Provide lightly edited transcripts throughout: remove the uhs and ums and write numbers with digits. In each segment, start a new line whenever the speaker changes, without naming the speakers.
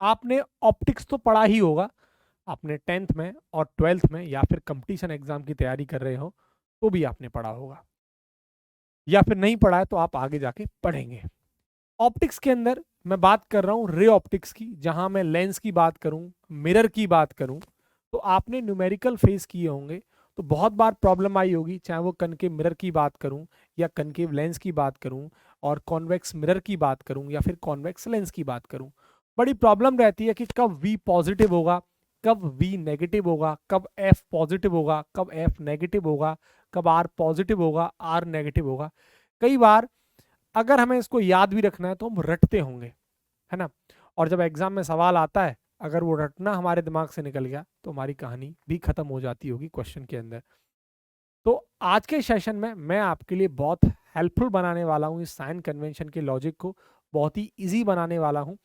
आपने ऑप्टिक्स तो पढ़ा ही होगा, आपने 10th में और 12th में, या फिर कंपटीशन एग्जाम की तैयारी कर रहे हो तो भी आपने पढ़ा होगा, या फिर नहीं पढ़ा है तो आप आगे जाके पढ़ेंगे। ऑप्टिक्स के अंदर मैं बात कर रहा हूँ रे ऑप्टिक्स की, जहां मैं लेंस की बात करूं, मिरर की बात करूं, तो आपने न्यूमेरिकल फेस किए होंगे। तो बहुत बार प्रॉब्लम आई होगी, चाहे वो कनकेव मिरर की बात करूं या कनकेव लेंस की बात करूं और कॉन्वेक्स मिरर की बात करूं या फिर कॉन्वेक्स लेंस की बात करूं। बड़ी प्रॉब्लम रहती है कि कब वी पॉजिटिव होगा, कब वी नेगेटिव होगा, कब एफ पॉजिटिव होगा, कब एफ नेगेटिव होगा, कब आर पॉजिटिव होगा, आर नेगेटिव होगा। कई बार अगर हमें इसको याद भी रखना है तो हम रटते होंगे, है ना। और जब एग्जाम में सवाल आता है, अगर वो रटना हमारे दिमाग से निकल गया तो हमारी कहानी भी खत्म हो जाती होगी क्वेश्चन के अंदर। तो आज के सेशन में मैं आपके लिए बहुत हेल्पफुल बनाने वाला हूँ, इस साइन कन्वेंशन के लॉजिक को बहुत ही इजी बनाने वाला हूँ।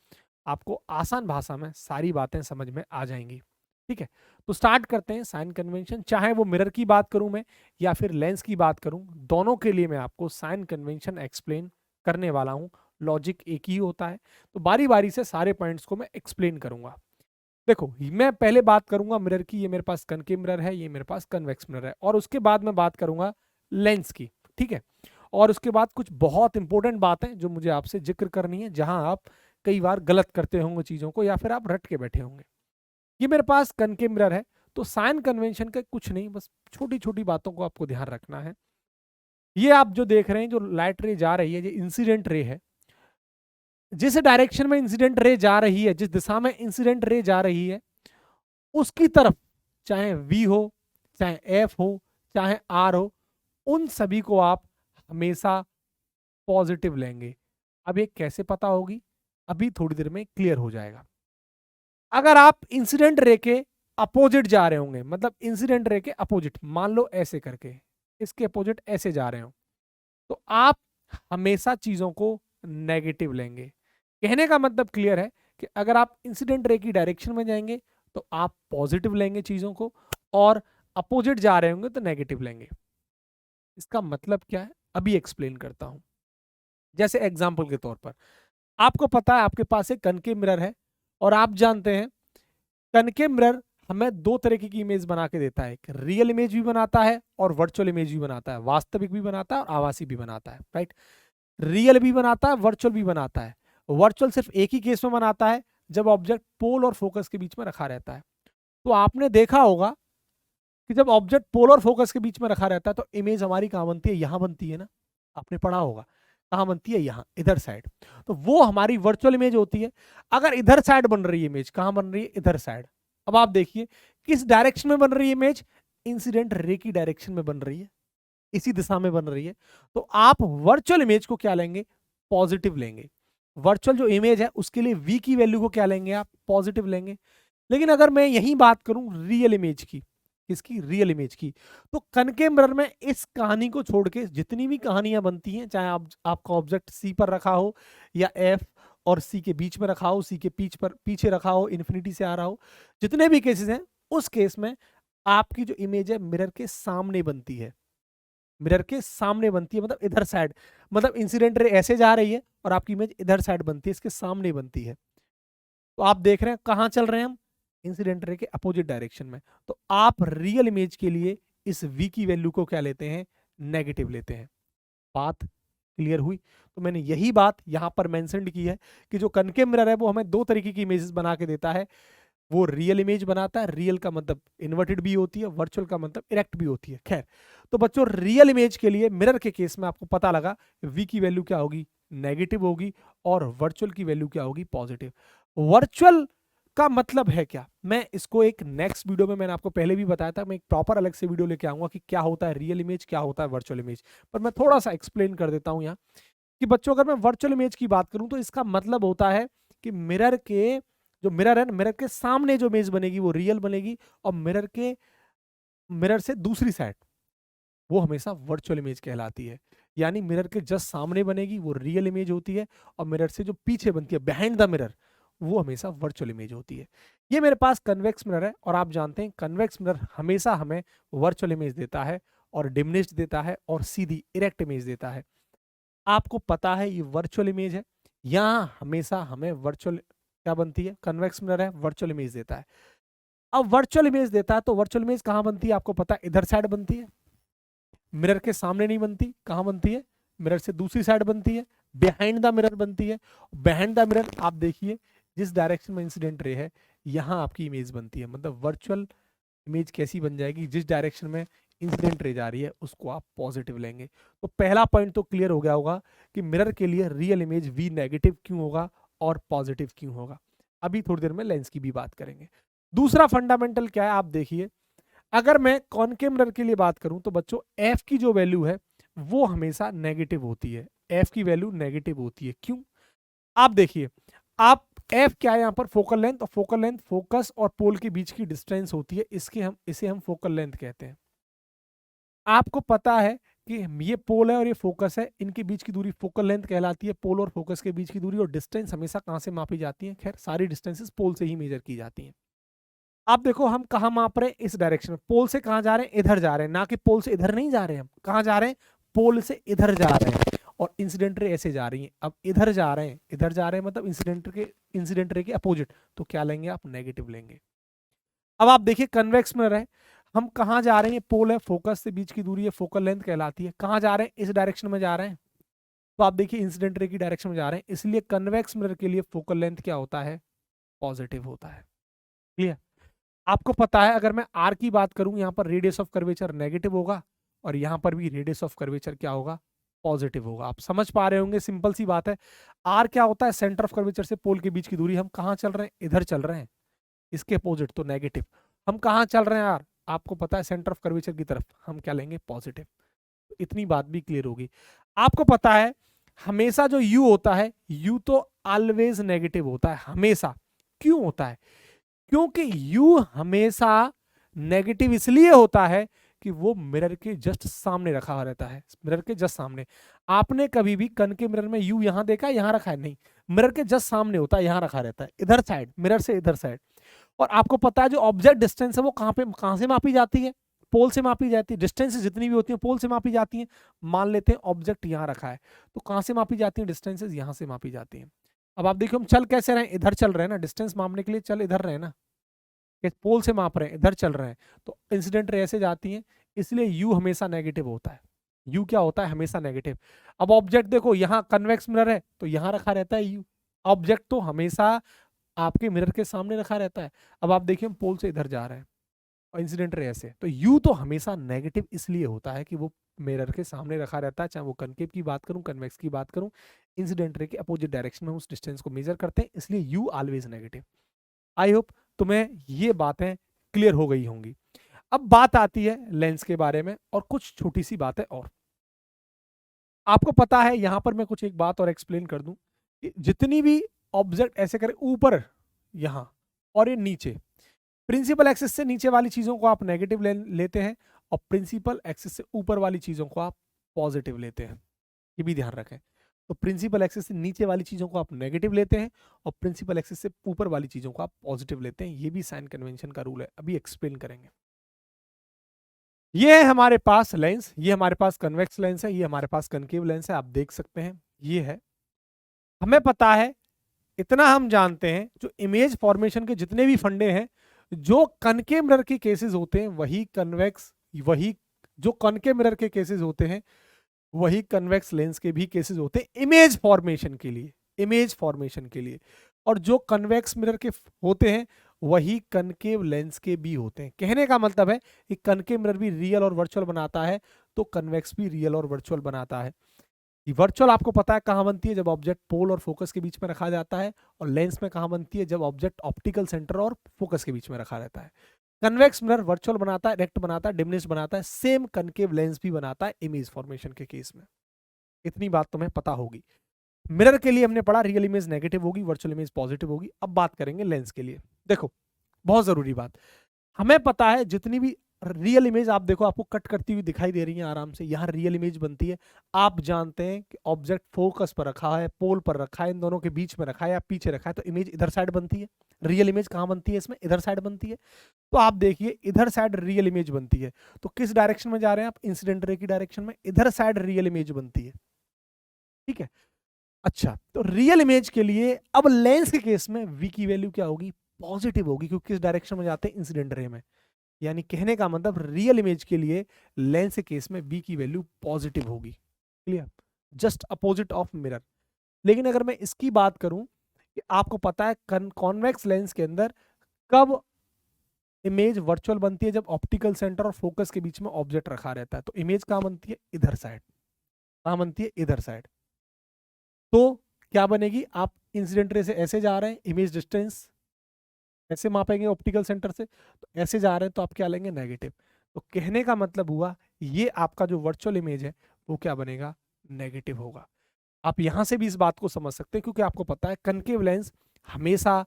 आपको आसान भाषा में सारी बातें समझ में आ जाएंगी। ठीक है, तो स्टार्ट करते हैं साइन कन्वेंशन। चाहे वो मिरर की बात करूं मैं या फिर लेंस की बात करूं, दोनों के लिए मैं आपको साइन कन्वेंशन एक्सप्लेन करने वाला हूं। लॉजिक एक ही होता है, तो बारी बारी से सारे पॉइंट्स को मैं एक्सप्लेन करूंगा। देखो, मैं पहले बात करूंगा मिरर की, ये मेरे पास कनकेव मिरर है, ये मेरे पास कन्वेक्स मिरर है, और उसके बाद मैं बात करूंगा लेंस की। ठीक है, और उसके बाद कुछ बहुत इंपॉर्टेंट बातें जो मुझे आपसे जिक्र करनी है, जहां आप कई बार गलत करते होंगे चीजों को या फिर आप रट के बैठे होंगे। ये मेरे पास कनकेव मिरर है, तो साइन कन्वेंशन का कुछ नहीं, बस छोटी छोटी बातों को आपको ध्यान रखना है। ये आप जो देख रहे हैं, जो लाइट रे जा रही है, ये इंसिडेंट रे है। जिस डायरेक्शन में इंसिडेंट रे जा रही है, जिस दिशा में इंसिडेंट रे जा रही है, उसकी तरफ चाहे वी हो, चाहे एफ हो, चाहे आर हो, उन सभी को आप हमेशा पॉजिटिव लेंगे। अब ये कैसे पता होगी, अभी थोड़ी देर में क्लियर हो जाएगा। अगर आप इंसिडेंट रे के अपोजिट जा रहे होंगे, मतलब इंसिडेंट रे के अपोजिट, मान लो ऐसे करके इसके अपोजिट ऐसे जा रहे हो, तो आप हमेशा चीजों को नेगेटिव लेंगे। कहने का मतलब क्लियर है कि अगर आप इंसिडेंट रे की डायरेक्शन में जाएंगे तो आप पॉजिटिव लेंगे चीजों को, और अपोजिट जा रहे होंगे तो नेगेटिव लेंगे। इसका मतलब क्या है, अभी एक्सप्लेन करता हूं। जैसे एग्जांपल के तौर पर, आपको पता है आपके पास एक कनकेव मिरर है, और आप जानते हैं कनकेव मिरर हमें दो तरीके की इमेज बना के देता है, एक रियल इमेज भी बनाता है और वर्चुअल इमेज भी बनाता है, वास्तविक भी बनाता है और आभासी भी बनाता है, राइट। रियल भी बनाता है, वर्चुअल भी बनाता है। वर्चुअल सिर्फ एक ही केस में बनाता है, जब ऑब्जेक्ट पोल और फोकस के बीच में रखा रहता है। तो आपने देखा होगा कि जब ऑब्जेक्ट पोल और फोकस के बीच में रखा रहता है तो इमेज हमारी कहां बनती है, यहां बनती है ना। आपने पढ़ा होगा कहां बनती है, यहां, इधर साइड। तो वो हमारी वर्चुअल इमेज होती है। अगर इधर साइड बन रही है इमेज, कहां बन रही है, इधर साइड। अब आप देखिए किस डायरेक्शन में बन रही है इमेज, इंसिडेंट रे की डायरेक्शन में बन रही है, इसी दिशा में बन रही है। तो आप वर्चुअल इमेज को क्या लेंगे, पॉजिटिव लेंगे। वर्चुअल जो इमेज है उसके लिए वी की वैल्यू को क्या लेंगे, आप पॉजिटिव लेंगे। लेकिन अगर मैं यही बात करूं रियल इमेज की, किसकी, रियल इमेज की, तो कनकेव मिरर में इस कहानी को छोड़ के जितनी भी कहानियां बनती हैं, चाहे आपका ऑब्जेक्ट सी पर रखा हो या एफ और सी के बीच में रखा हो, सी के पीछे रखा हो, इन्फिनिटी से आ रहा हो, जितने भी केसेस हैं, उस केस में आपकी जो इमेज है मिरर के सामने बनती है। मिरर के सामने बनती है, मतलब इधर साइड, मतलब इंसिडेंट रे ऐसे जा रही है और आपकी इमेज इधर साइड बनती है, इसके सामने बनती है। तो आप देख रहे हैं कहां चल रहे हैं हम, इंसिडेंट रे के अपोजिट डायरेक्शन में। तो आप रियल इमेज के लिए इस v की वैल्यू को क्या लेते हैं, नेगेटिव लेते हैं। बात क्लियर हुई। तो मैंने यही बात यहां पर मेंशन की है कि जो कनकेव मिरर है वो हमें दो तरीके की इमेजेस बना के देता है। वो रियल इमेज बनाता है, रियल का मतलब इन्वर्टेड भी होती है, वर्चुअल का मतलब इरेक्ट भी होती है। खैर, तो बच्चों रियल इमेज के लिए मिरर के केस में आपको पता लगा v की वैल्यू क्या होगी, नेगेटिव होगी, और वर्चुअल की वैल्यू क्या होगी, पॉजिटिव। वर्चुअल का मतलब है क्या, मैं इसको एक नेक्स्ट वीडियो में, मैंने आपको पहले भी बताया था, मैं एक प्रॉपर अलग से वीडियो लेके आऊंगा कि क्या होता है रियल इमेज, क्या होता है वर्चुअल इमेज। पर मैं थोड़ा सा एक्सप्लेन कर देता हूं यहाँ कि बच्चों, अगर मैं वर्चुअल इमेज की बात करूं तो इसका मतलब होता है कि मिरर के, जो मिरर है, मिरर के सामने जो इमेज बनेगी वो रियल बनेगी, और मिरर से दूसरी साइड वो हमेशा वर्चुअल इमेज कहलाती है। यानी मिरर के जस्ट सामने बनेगी वो रियल इमेज होती है, और मिरर से जो पीछे बनती है, बिहाइंड द मिरर, वो हमेशा वर्चुअल इमेज होती है। ये मेरे पास कन्वेक्स मिरर है, और आप जानते हैं कन्वेक्स मिरर हमेशा हमें वर्चुअल इमेज देता है, और डिमिनिश्ड देता है, और सीधी इरेक्ट इमेज देता है। आपको पता है ये वर्चुअल इमेज है, यहां हमेशा हमें वर्चुअल क्या बनती है, कन्वेक्स मिरर है, वर्चुअल इमेज देता है। अब वर्चुअल इमेज देता है तो वर्चुअल इमेज कहाँ बनती है आपको पता है, इधर साइड बनती है, मिरर के सामने नहीं बनती, कहाँ बनती है, मिरर से दूसरी साइड बनती है, बिहाइंड द मिरर बनती है। बिहाइंड द मिरर आप देखिए जिस डायरेक्शन में इंसिडेंट रे है यहाँ आपकी इमेज बनती है, मतलब वर्चुअल इमेज कैसी बन जाएगी, जिस डायरेक्शन में इंसिडेंट रे जा रही है उसको आप पॉजिटिव लेंगे। तो पहला पॉइंट तो क्लियर हो गया होगा कि मिरर के लिए रियल इमेज वी नेगेटिव क्यों होगा और पॉजिटिव क्यों होगा। अभी थोड़ी देर में लेंस की भी बात करेंगे। दूसरा फंडामेंटल क्या है आप देखिए, अगर मैं कॉनकेव मिरर के लिए बात करूं तो बच्चों एफ की जो वैल्यू है वो हमेशा नेगेटिव होती है, एफ की वैल्यू नेगेटिव होती है। क्यों, आप देखिए, आप एफ क्या है यहाँ पर, फोकल लेंथ, और फोकल लेंथ फोकस और पोल के बीच की डिस्टेंस होती है, इसे हम फोकल लेंथ कहते हैं। आपको पता है कि ये पोल है और ये फोकस है, इनके बीच की दूरी फोकल लेंथ कहलाती है, पोल और फोकस के बीच की दूरी। और डिस्टेंस हमेशा कहां से मापी जाती है, खैर सारी डिस्टेंसेस पोल से ही मेजर की जाती हैं। आप देखो हम कहाँ माप रहे हैं, इस डायरेक्शन में, पोल से कहाँ जा रहे हैं, इधर जा रहे हैं, ना कि पोल से इधर नहीं जा रहे हैं, हम कहाँ जा रहे हैं, पोल से इधर जा रहे हैं, और इंसिडेंट रे ऐसे जा रही है। अब इधर जा रहे हैं, इधर जा रहे हैं मतलब इंसिडेंट रे के अपोजिट, तो क्या लेंगे आप, नेगेटिव लेंगे। अब आप देखिए कन्वेक्स मिरर है, हम कहाँ जा रहे हैं, पोल है, फोकस से बीच की दूरी है, फोकल लेंथ कहलाती है, कहाँ जा रहे हैं, इस डायरेक्शन में जा रहे हैं, तो आप देखिए इंसिडेंट रे की डायरेक्शन में जा रहे हैं, इसलिए कन्वेक्स मिरर के लिए फोकल लेंथ क्या होता है, पॉजिटिव होता है। क्लियर, आपको पता है अगर मैं आर की बात करूं, यहाँ पर रेडियस ऑफ कर्वेचर नेगेटिव होगा और यहाँ पर भी रेडियस ऑफ कर्वेचर क्या होगा, पॉजिटिव होगा। आप समझ पा रहे होंगे, सिंपल सी बात है। आर क्या होता है, सेंटर ऑफ कर्वेचर से पोल के बीच की दूरी, हम कहाँ चल रहे हैं, इधर चल रहे हैं, इसके अपोजिट तो नेगेटिव। हम कहाँ चल रहे हैं आर, आपको पता है सेंटर ऑफ कर्वेचर की तरफ, हम क्या लेंगे, पॉजिटिव। इतनी बात भी क्लियर होगी। आपको पता है हमेशा जो यू होता है, यू तो ऑलवेज नेगेटिव होता है, हमेशा। क्यों होता है, क्योंकि यू हमेशा नेगेटिव इसलिए होता है कि वो मिरर के जस्ट सामने रखा हुआ रहता है, मिरर के जस्ट सामने। आपने कभी भी कन के मिरर में यू यहां देखा है, यहां रखा है, नहीं, मिरर के जस्ट सामने होता है, यहां रखा रहता है, इधर साइड, मिरर से इधर साइड। और आपको पता है जो ऑब्जेक्ट डिस्टेंस है वो कहां से मापी जाती है, पोल से मापी जाती है। डिस्टेंस जितनी भी होती है पोल से मापी जाती है। मान लेते हैं ऑब्जेक्ट यहां रखा है, तो कहां से मापी जाती है, डिस्टेंसेस यहां से मापी जाती है। अब आप देखिए हम चल कैसे रहे हैं, इधर चल रहे हैं ना, डिस्टेंस मापने के लिए चल इधर रहे हैं ना, पोल से माप रहे हैं, इधर चल रहे हैं, तो इंसिडेंट रे ऐसे जाती है, इसलिए यू हमेशा नेगेटिव होता है। यू क्या होता है, हमेशा नेगेटिव। अब ऑब्जेक्ट देखो यहाँ कन्वेक्स मिरर है तो यहाँ रखा रहता है यू, ऑब्जेक्ट तो हमेशा आपके मिरर के सामने रखा रहता है। अब आप देखिए हम पोल से इधर जा रहे हैं और इंसिडेंट रे ऐसे, तो यू तो हमेशा नेगेटिव इसलिए होता है कि वो मिरर के सामने रखा रहता है, चाहे वो कनकेव की बात करूं, कन्वेक्स की बात करूं, इंसिडेंट रे के अपोजिट डायरेक्शन में उस डिस्टेंस को मेजर करते हैं, इसलिए you always negative. I hope तुम्हें ये बातें क्लियर हो गई होंगी। अब बात आती है लेंस के बारे में और कुछ छोटी सी बातें और। आपको पता है यहां पर मैं कुछ एक बात और एक्सप्लेन कर दूं कि जितनी भी ऑब्जेक्ट ऐसे करें ऊपर यहां और ये नीचे, प्रिंसिपल एक्सिस से नीचे वाली चीजों को आप नेगेटिव लेते हैं और प्रिंसिपल एक्सिस से ऊपर वाली चीजों को आप पॉजिटिव लेते हैं, ये भी ध्यान रखें। तो प्रिंसिपल एक्सिस से नीचे वाली चीजों को आप नेगेटिव लेते हैं और प्रिंसिपल एक्सिस से ऊपर वाली चीजों को आप पॉजिटिव लेते हैं, ये भी साइन कन्वेंशन का रूल है, अभी एक्सप्लेन करेंगे। ये है हमारे पास लेंस, ये हमारे पास कन्वेक्स लेंस है, ये हमारे पास कनकेव लेंस है, आप देख सकते हैं ये है। हमें पता है, इतना हम जानते हैं, जो इमेज फॉर्मेशन के जितने भी फंडे हैं, जो कनकेव मिरर के केसेस होते हैं वही जो कनकेव मिरर के केसेस होते हैं वही कन्वेक्स लेंस के भी केसेस होते हैं इमेज फॉर्मेशन के लिए, इमेज फॉर्मेशन के लिए। और जो कन्वेक्स मिरर के होते हैं वही कनकेव लेंस के भी होते हैं। कहने का मतलब है कि कनकेव मिरर भी रियल और वर्चुअल बनाता है, तो कन्वेक्स भी रियल और वर्चुअल बनाता है। वर्चुअल आपको पता है कहां बनती है, जब ऑब्जेक्ट पोल और फोकस के बीच में रखा जाता है, और लेंस में कहां बनती है, जब ऑब्जेक्ट ऑप्टिकल सेंटर और फोकस के बीच में रखा रहता है। कन्वेक्स मिरर वर्चुअल बनाता है, रेक्ट बनाता है, डिमिनिश बनाता है, सेम कनकेव लेंस भी बनाता है इमेज फॉर्मेशन के केस में। इतनी बात तुम्हें पता होगी। मिरर के लिए हमने पढ़ा रियल इमेज नेगेटिव होगी, वर्चुअल इमेज पॉजिटिव होगी। अब बात करेंगे लेंस के लिए। देखो बहुत जरूरी बात, हमें पता है जितनी भी रियल इमेज आप देखो आपको कट करती हुई दिखाई दे रही है आराम से, यहाँ रियल इमेज बनती है। आप जानते हैं कि ऑब्जेक्ट फोकस पर रखा है, पोल पर रखा है, इन दोनों के बीच में रखा है या पीछे रखा है, तो इमेज इधर साइड बनती है। रियल इमेज कहाँ बनती है, इसमें इधर साइड बनती है। तो आप देखिए इधर साइड रियल इमेज बनती है, तो किस डायरेक्शन में जा रहे हैं आप, इंसिडेंट रे की डायरेक्शन में, इधर साइड रियल इमेज बनती है। ठीक है, अच्छा, तो रियल इमेज के लिए अब लेंस के केस में v की वैल्यू क्या होगी? पॉजिटिव होगी, क्योंकि किस डायरेक्शन में जाते हैं? इंसिडेंट रे में। यानी कहने का मतलब रियल इमेज के लिए लेंस के केस में v की वैल्यू पॉजिटिव होगी। Clear? Just opposite of mirror. लेकिन अगर मैं इसकी बात करूं कि आपको पता है कॉन्वेक्स लेंस के अंदर कब इमेज वर्चुअल बनती है? जब ऑप्टिकल सेंटर और फोकस के बीच में ऑब्जेक्ट रखा रहता है, तो इमेज कहां बनती है? इधर साइड। कहां बनती है? इधर साइड। तो क्या बनेगी? आप इंसिडेंट रे से ऐसे जा रहे हैं, इमेज डिस्टेंस ऐसे मापेंगे ऑप्टिकल सेंटर से, तो ऐसे जा रहे हैं तो आप क्या लेंगे? नेगेटिव। तो कहने का मतलब हुआ ये आपका जो वर्चुअल इमेज है वो क्या बनेगा? नेगेटिव होगा। आप यहां से भी इस बात को समझ सकते हैं, क्योंकि आपको पता है कनकेव लेंस हमेशा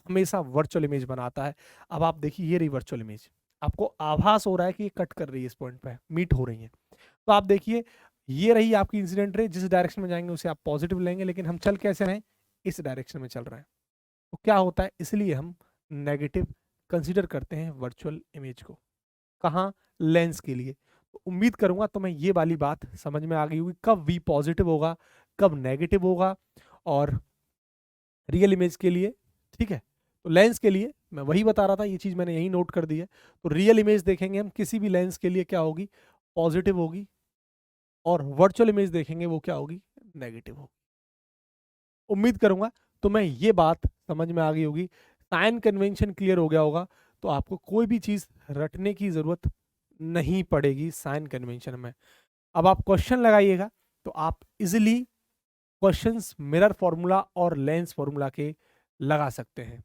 हमेशा वर्चुअल इमेज बनाता है। अब आप देखिए ये रही वर्चुअल इमेज, आपको आभास हो रहा है कि ये कट कर रही है, इस पॉइंट पे मीट हो रही है। तो आप देखिए ये रही आपकी इंसिडेंट रे, जिस डायरेक्शन में जाएंगे उसे आप पॉजिटिव लेंगे, लेकिन हम चल कैसे रहे हैं? इस डायरेक्शन में चल रहे हैं। तो क्या होता है? इसलिए हम नेगेटिव कंसीडर करते हैं वर्चुअल इमेज को। कहाँ? लेंस के लिए। तो उम्मीद करूंगा तुम्हें ये वाली बात समझ में आ गई होगी, कब v पॉजिटिव होगा, कब नेगेटिव होगा, और रियल इमेज के लिए। ठीक है, तो लेंस के लिए मैं वही बता रहा था, ये चीज मैंने यही नोट कर दी है। तो रियल इमेज देखेंगे हम किसी भी लेंस के लिए क्या होगी? पॉजिटिव होगी। और वर्चुअल इमेज देखेंगे वो क्या होगी? नेगेटिव होगी। उम्मीद करूंगा तुम्हें ये बात समझ में आ गई होगी, साइन कन्वेंशन क्लियर हो गया होगा, तो आपको कोई भी चीज रटने की जरूरत नहीं पड़ेगी साइन कन्वेंशन में। अब आप क्वेश्चन लगाइएगा तो आप इजिली क्वेश्चंस मिरर फॉर्मूला और लेंस फॉर्मूला के लगा सकते हैं।